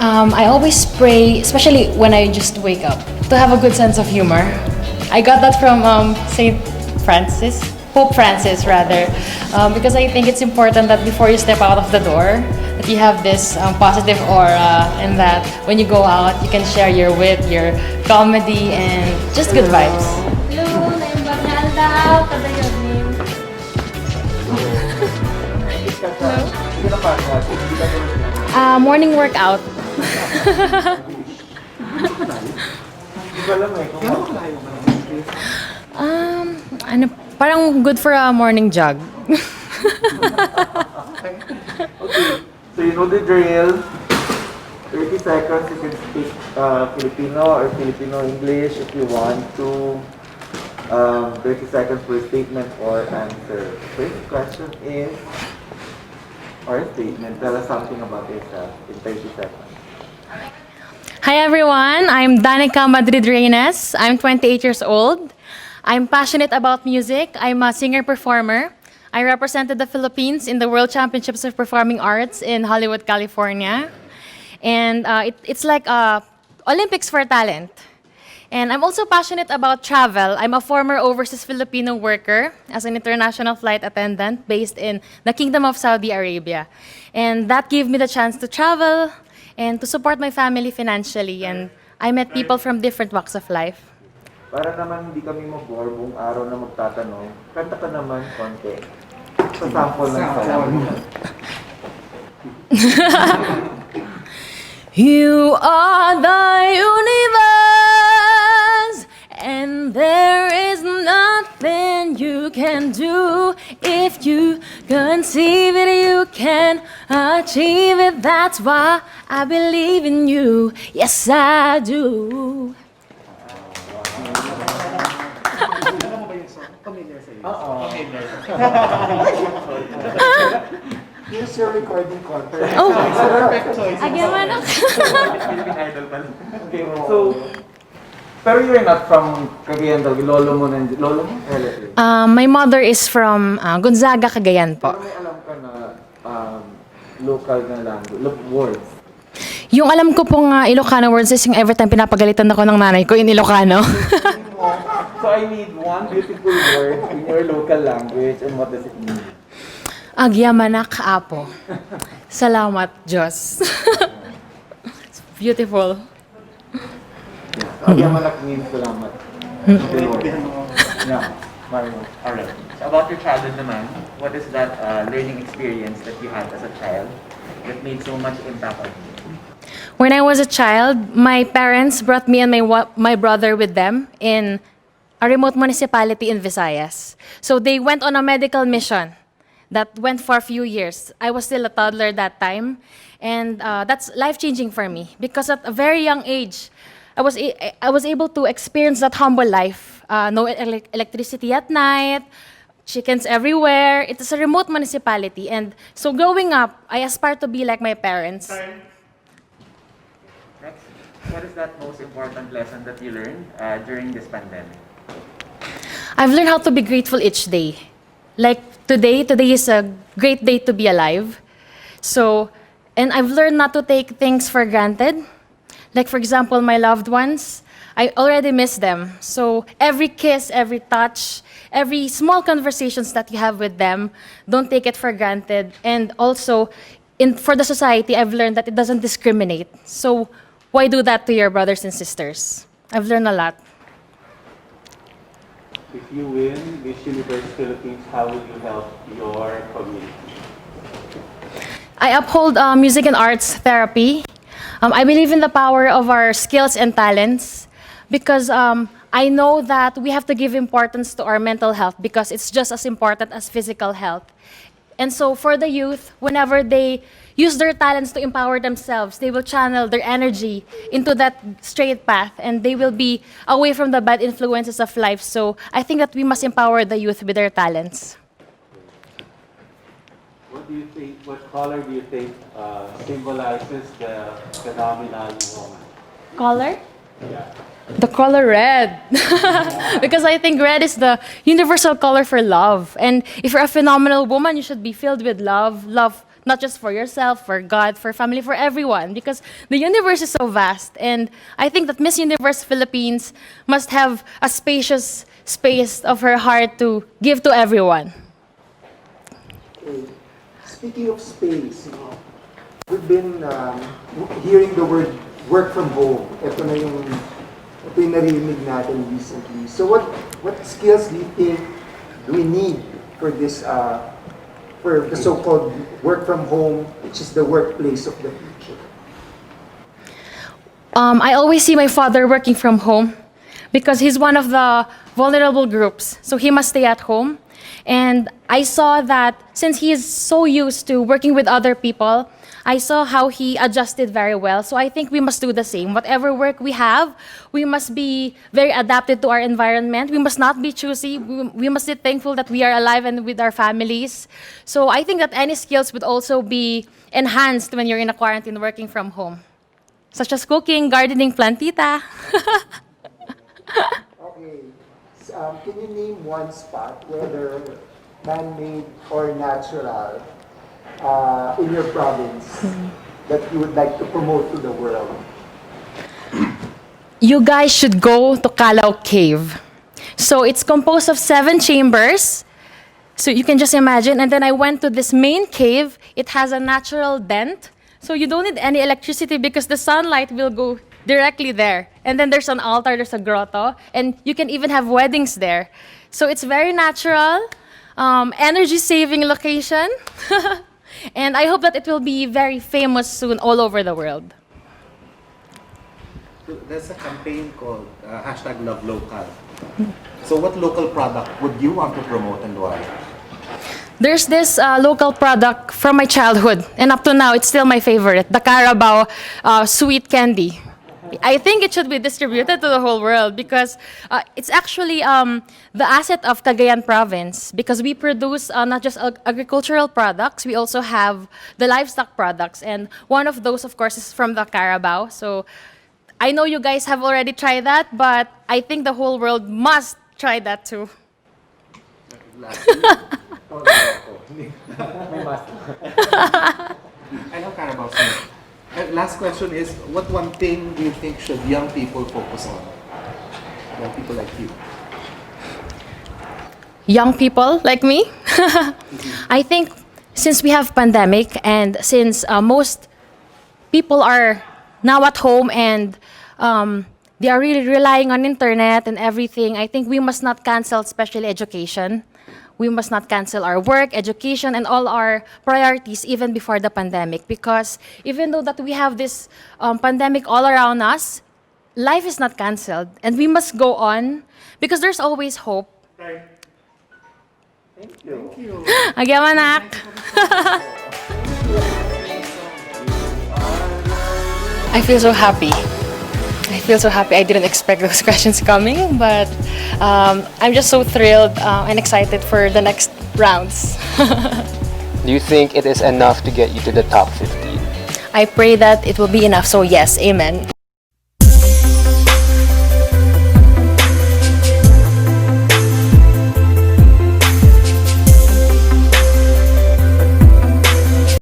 I always pray, especially when I just wake up, to have a good sense of humor. I got that from Saint Francis, Pope Francis rather, because I think it's important that before you step out of the door, that you have this positive aura, and that when you go out, you can share your wit, your comedy, and just good vibes. Hello, naimbag na aldaw. Kada yun name. Morning workout. Ano, parang good for a morning jog. Okay, so you know the drill. 30 seconds you can speak Filipino or Filipino English if you want to. 30 seconds for statement or answer. First question is, or statement, tell us something about yourself in 30 seconds. Hi everyone, I'm Danica Reynes. I'm 28 years old. I'm passionate about music. I'm a singer-performer. I represented the Philippines in the World Championships of Performing Arts in Hollywood, California. And it's like Olympics for talent. And I'm also passionate about travel. I'm a former overseas Filipino worker as an international flight attendant based in the Kingdom of Saudi Arabia. And that gave me the chance to travel and to support my family financially. And I met people from different walks of life. Para naman hindi kami mag-bore buong araw na magtatanong, kanta ka naman konti. Sa sample ng sayaw. You are the universe, and there is nothing you can do. If you conceive it, you can achieve it. That's why I believe in you. Yes, I do. Here's your recording contract. Oh, Perfect choice. agyan man ako. Okay, so, pero you're not from Cagayan daw, lolo mo na, lolo mo? Relative. My mother is from Gonzaga, Cagayan po. Pero may alam ka na local na language, words. Yung alam ko pong Ilocano words is yung every time pinapagalitan ako ng nanay ko in Ilocano. So I need one beautiful word in your local language, and what does it mean? Agyamanak apo. Salamat, Diyos. It's beautiful. Yamanak means salamat. Yeah, Mario. Alright. So about your childhood naman, what is that learning experience that you had as a child that made so much impact on you? When I was a child, my parents brought me and my brother with them in a remote municipality in Visayas. So they went on a medical mission that went for a few years. I was still a toddler that time, and that's life-changing for me because at a very young age, I was able to experience that humble life. No electricity at night, chickens everywhere. It is a remote municipality, and so growing up, I aspire to be like my parents. Next, what is that most important lesson that you learned during this pandemic? I've learned how to be grateful each day. Like today is a great day to be alive. So, and I've learned not to take things for granted. Like for example, my loved ones, I already miss them. So every kiss, every touch, every small conversations that you have with them, don't take it for granted. And also, for the society, I've learned that it doesn't discriminate. So why do that to your brothers and sisters? I've learned a lot. If you win Miss Universe Philippines, how will you help your community? I uphold music and arts therapy. I believe in the power of our skills and talents because I know that we have to give importance to our mental health because it's just as important as physical health. And so for the youth, whenever they use their talents to empower themselves, they will channel their energy into that straight path and they will be away from the bad influences of life. So I think that we must empower the youth with their talents. What do you think, what color do you think symbolizes the phenomenon woman? Color? Yeah. The color red. Because I think red is the universal color for love. And if you're a phenomenal woman, you should be filled with love. Love not just for yourself, for God, for family, for everyone, because the universe is so vast. And I think that Miss Universe Philippines must have a spacious space of her heart to give to everyone. Okay. Speaking of space, we've been hearing the word work from home. Ito yung narinig natin recently. So what skills do you think we need for this, for the so-called work from home, which is the workplace of the future? I always see my father working from home because he's one of the vulnerable groups. So he must stay at home. And I saw that since he is so used to working with other people, I saw how he adjusted very well. So I think we must do the same. Whatever work we have, we must be very adapted to our environment. We must not be choosy. We must be thankful that we are alive and with our families. So I think that any skills would also be enhanced when you're in a quarantine working from home, such as cooking, gardening, plantita. Okay. Can you name one spot, whether man-made or natural, in your province that you would like to promote to the world? You guys should go to Calao Cave. So it's composed of 7 chambers. So you can just imagine. And then I went to this main cave. It has a natural dent. So you don't need any electricity because the sunlight will go directly there. And then there's an altar, there's a grotto, and you can even have weddings there. So it's very natural, energy-saving location. And I hope that it will be very famous soon all over the world. There's a campaign called #LoveLocal. So what local product would you want to promote and why? There's this local product from my childhood, and up to now, it's still my favorite, the Carabao sweet candy. I think it should be distributed to the whole world because it's actually the asset of Cagayan province because we produce not just agricultural products, we also have the livestock products, and one of those, of course, is from the Carabao. So I know you guys have already tried that, but I think the whole world must try that too. I know Carabao Smith. Last question is, what one thing do you think should young people focus on? Young people like you. Young people like me? I think since we have pandemic and since most people are now at home and they are really relying on internet and everything, I think we must not cancel especially education. We must not cancel our work, education, and all our priorities even before the pandemic. Because even though that we have this pandemic all around us, life is not canceled. And we must go on because there's always hope. Thank you. Agyaman anak. I feel so happy. I feel so happy. I didn't expect those questions coming, but I'm just so thrilled and excited for the next rounds. Do you think it is enough to get you to the top 15? I pray that it will be enough. So yes, amen.